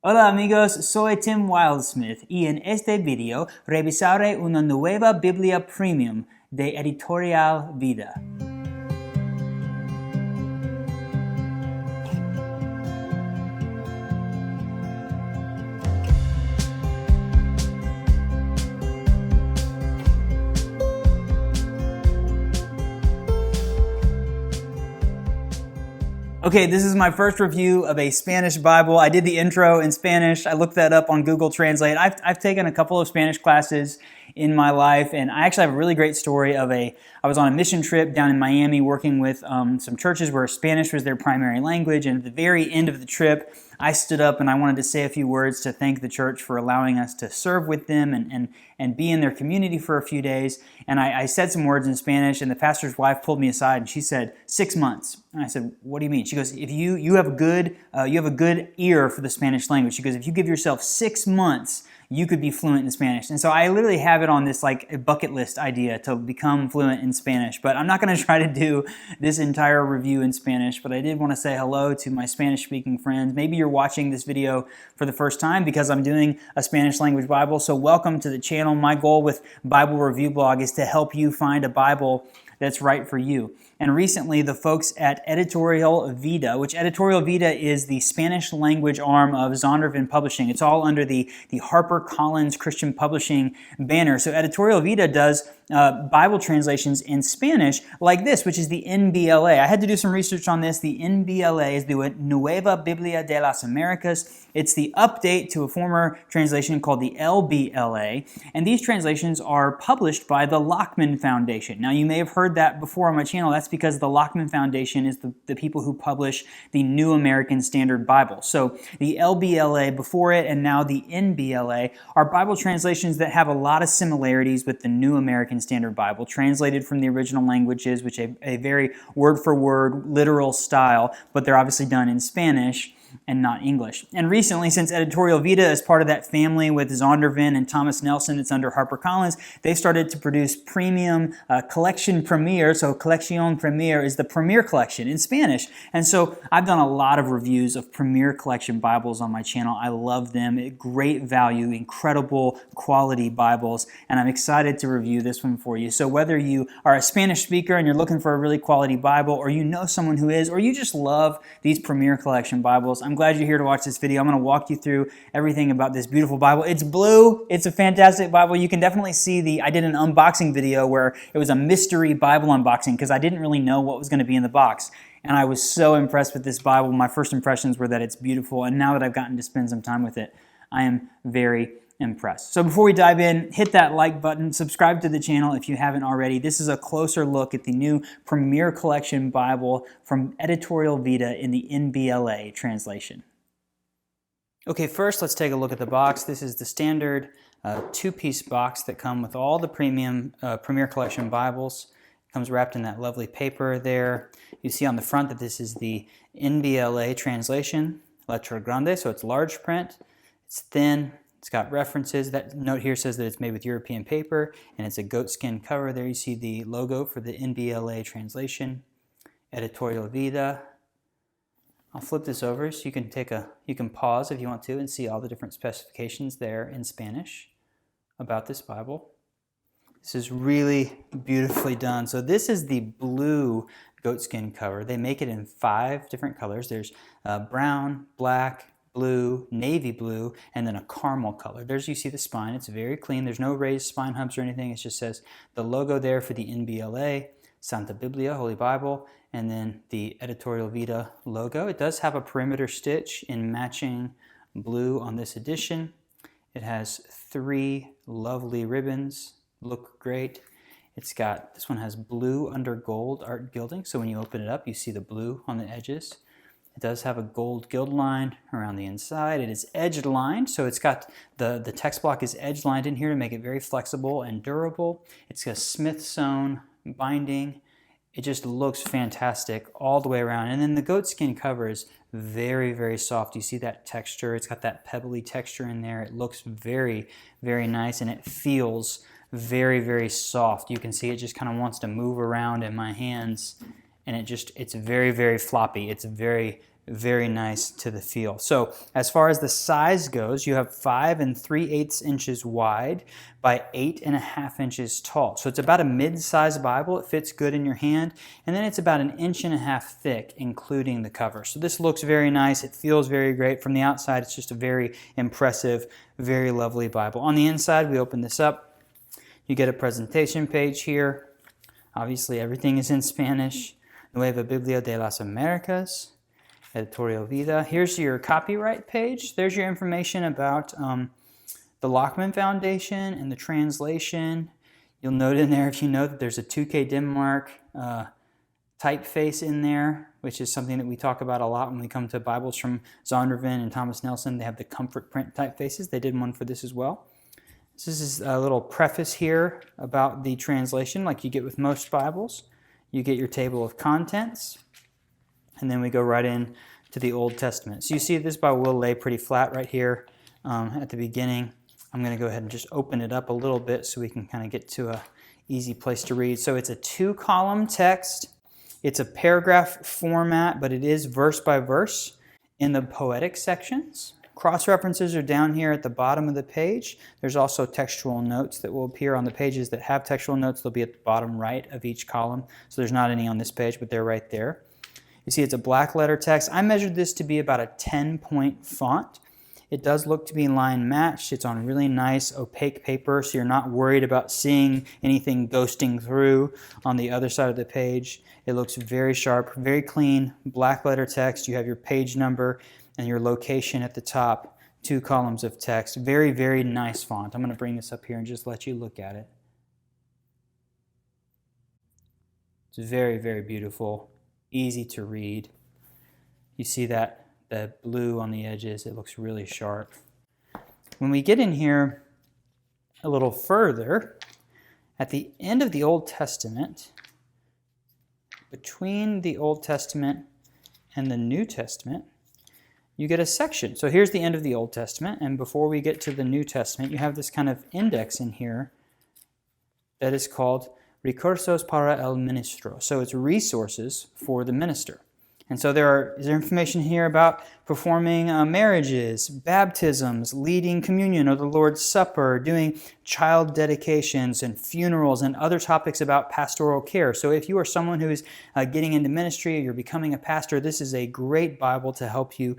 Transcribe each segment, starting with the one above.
Hola amigos, soy Tim WIldsmith y en este video revisaré una nueva Biblia Premium de Editorial Vida. Okay, this is my first review of a Spanish Bible. I did the intro in Spanish. I looked that up on Google Translate. I've taken a couple of Spanish classes in my life, and I actually have a really great story of I was on a mission trip down in Miami working with some churches where Spanish was their primary language, and at the very end of the trip, I stood up and I wanted to say a few words to thank the church for allowing us to serve with them and be in their community for a few days. And I said some words in Spanish, and the pastor's wife pulled me aside and she said, 6 months. And I said, what do you mean? She goes, if you have a good ear for the Spanish language. She goes, if you give yourself 6 months, you could be fluent in Spanish. And so I literally have it on this like a bucket list idea to become fluent in Spanish. But I'm not going to try to do this entire review in Spanish, but I did want to say hello to my Spanish speaking friends. Maybe you're watching this video for the first time because I'm doing a Spanish language Bible. So welcome to the channel. My goal with Bible Review Blog is to help you find a Bible that's right for you. And recently, the folks at Editorial Vida, which Editorial Vida is the Spanish language arm of Zondervan Publishing. It's all under the HarperCollins Christian Publishing banner. So Editorial Vida does Bible translations in Spanish like this, which is the NBLA. I had to do some research on this. The NBLA is the Nueva Biblia de las Americas. It's the update to a former translation called the LBLA. And these translations are published by the Lockman Foundation. Now, you may have heard that before on my channel. That's because the Lockman Foundation is the people who publish the New American Standard Bible. So the LBLA before it and now the NBLA are Bible translations that have a lot of similarities with the New American Standard Bible, translated from the original languages, which a very word-for-word, literal style, but they're obviously done in Spanish and not English. And recently, since Editorial Vida is part of that family with Zondervan and Thomas Nelson, it's under HarperCollins, they started to produce premium collection premier. So Colección Premier is the Premier Collection in Spanish. And so I've done a lot of reviews of Premier Collection Bibles on my channel. I love them. Great value, incredible quality Bibles, and I'm excited to review this one for you. So whether you are a Spanish speaker and you're looking for a really quality Bible, or you know someone who is, or you just love these Premier Collection Bibles, I'm glad you're here to watch this video. I'm going to walk you through everything about this beautiful Bible. It's blue. It's a fantastic Bible. You can definitely see I did an unboxing video where it was a mystery Bible unboxing because I didn't really know what was going to be in the box. And I was so impressed with this Bible. My first impressions were that it's beautiful. And now that I've gotten to spend some time with it, I am very impressed. So before we dive in, hit that like button, subscribe to the channel if you haven't already. This is a closer look at the new Premier Collection Bible from Editorial Vida in the NBLA translation. Okay, first let's take a look at the box. This is the standard two-piece box that come with all the Premier Collection Bibles. It comes wrapped in that lovely paper there. You see on the front that this is the NBLA translation, Letra Grande, so it's large print. It's thin. It's got references. That note here says that it's made with European paper, and it's a goatskin cover. There you see the logo for the NBLA translation, Editorial Vida. I'll flip this over so you can pause if you want to and see all the different specifications there in Spanish about this Bible. This is really beautifully done. So this is the blue goatskin cover. They make it in 5 different colors. There's brown, black, blue, navy blue, and then a caramel color. There's, you see the spine. It's very clean. There's no raised spine humps or anything. It just says the logo there for the NBLA, Santa Biblia, Holy Bible, and then the Editorial Vida logo. It does have a perimeter stitch in matching blue on this edition. It has 3 lovely ribbons. Look great. It's got, this one has blue under gold art gilding. So when you open it up, you see the blue on the edges. It does have a gold gild line around the inside. It is edge lined, so it's got the text block is edge lined in here to make it very flexible and durable. It's a Smith sewn binding. It just looks fantastic all the way around. And then the goatskin cover is very, very soft. You see that texture. It's got that pebbly texture in there. It looks very, very nice, and it feels very, very soft. You can see it just kind of wants to move around in my hands, and it's very, very floppy. It's very, very nice to the feel. So as far as the size goes, you have 5 3/8 inches wide by 8.5 inches tall. So it's about a mid-sized Bible. It fits good in your hand. And then it's about 1.5 inches thick, including the cover. So this looks very nice. It feels very great. From the outside, it's just a very impressive, very lovely Bible. On the inside, we open this up. You get a presentation page here. Obviously, everything is in Spanish. Nueva Biblia de las Americas. Editorial Vida. Here's your copyright page. There's your information about the Lockman Foundation and the translation. You'll note in there, if you know, that there's a 2K Denmark typeface in there, which is something that we talk about a lot when we come to Bibles from Zondervan and Thomas Nelson. They have the comfort print typefaces. They did one for this as well. So this is a little preface here about the translation, like you get with most Bibles. You get your table of contents. And then we go right in to the Old Testament. So you see this Bible will lay pretty flat right here at the beginning. I'm going to go ahead and just open it up a little bit so we can kind of get to a easy place to read. So it's a 2-column text. It's a paragraph format, but it is verse by verse in the poetic sections. Cross-references are down here at the bottom of the page. There's also textual notes that will appear on the pages that have textual notes. They'll be at the bottom right of each column. So there's not any on this page, but they're right there. You see it's a black letter text. I measured this to be about a 10-point font. It does look to be line matched. It's on really nice opaque paper, so you're not worried about seeing anything ghosting through on the other side of the page. It looks very sharp, very clean, black letter text. You have your page number and your location at the top, 2 columns of text. Very, very nice font. I'm going to bring this up here and just let you look at it. It's very, very beautiful. Easy to read. You see that blue on the edges, it looks really sharp. When we get in here a little further, at the end of the Old Testament, between the Old Testament and the New Testament, you get a section. So here's the end of the Old Testament, and before we get to the New Testament, you have this kind of index in here that is called Recursos para el Ministro. So it's resources for the minister. And so there's information here about performing marriages, baptisms, leading communion or the Lord's Supper, doing child dedications and funerals and other topics about pastoral care. So if you are someone who is getting into ministry or you're becoming a pastor, this is a great Bible to help you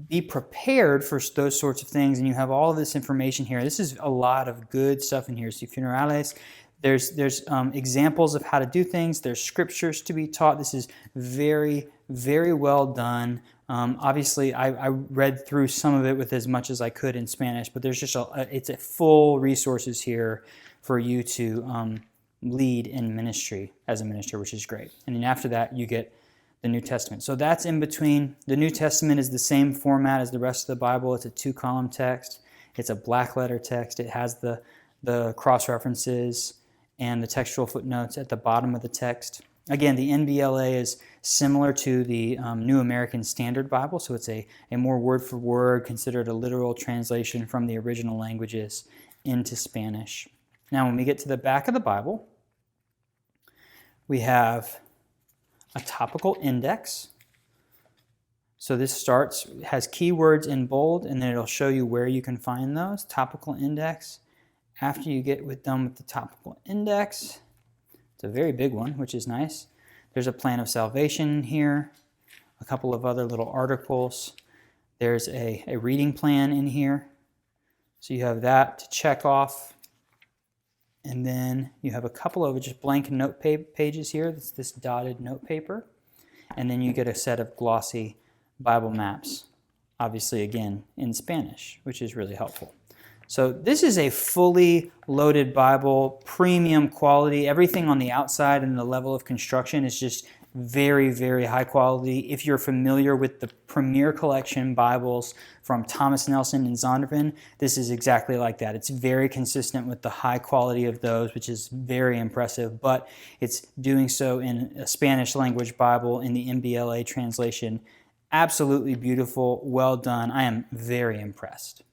be prepared for those sorts of things. And you have all of this information here. This is a lot of good stuff in here. So funerales. There's examples of how to do things. There's scriptures to be taught. This is very, very well done. Obviously, I read through some of it with as much as I could in Spanish, but there's just it's a full resources here for you to lead in ministry as a minister, which is great. And then after that, you get the New Testament. So that's in between. The New Testament is the same format as the rest of the Bible. It's a 2-column text. It's a black letter text. It has the cross-references and the textual footnotes at the bottom of the text. Again, the NBLA is similar to the New American Standard Bible, so it's a more word-for-word, considered a literal translation from the original languages into Spanish. Now, when we get to the back of the Bible, we have a topical index. So this has keywords in bold, and then it'll show you where you can find those. Topical index. After you get done with the topical index, it's a very big one, which is nice. There's a plan of salvation here, a couple of other little articles. There's a reading plan in here. So you have that to check off. And then you have a couple of just blank note pages here. That's this dotted note paper. And then you get a set of glossy Bible maps, obviously again in Spanish, which is really helpful. So this is a fully loaded Bible, premium quality. Everything on the outside and the level of construction is just very, very high quality. If you're familiar with the Premier Collection Bibles from Thomas Nelson and Zondervan, this is exactly like that. It's very consistent with the high quality of those, which is very impressive, but it's doing so in a Spanish language Bible in the NBLA translation. Absolutely beautiful, well done. I am very impressed.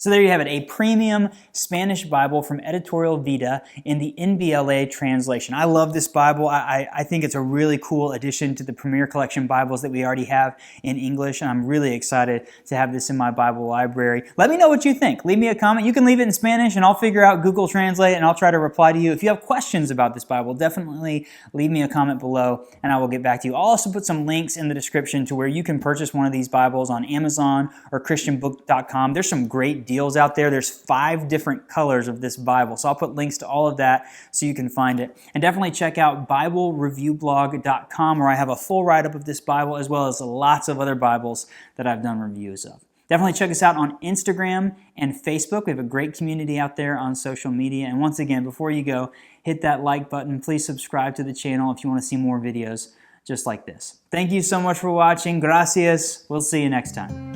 So there you have it, a premium Spanish Bible from Editorial Vida in the NBLA translation. I love this Bible. I think it's a really cool addition to the Premier Collection Bibles that we already have in English, and I'm really excited to have this in my Bible library. Let me know what you think. Leave me a comment. You can leave it in Spanish, and I'll figure out Google Translate, and I'll try to reply to you. If you have questions about this Bible, definitely leave me a comment below, and I will get back to you. I'll also put some links in the description to where you can purchase one of these Bibles on Amazon or christianbook.com. There's some great deals out there. There's 5 different colors of this Bible. So I'll put links to all of that so you can find it. And definitely check out BibleReviewBlog.com, where I have a full write-up of this Bible as well as lots of other Bibles that I've done reviews of. Definitely check us out on Instagram and Facebook. We have a great community out there on social media. And once again, before you go, hit that like button. Please subscribe to the channel if you want to see more videos just like this. Thank you so much for watching. Gracias. We'll see you next time.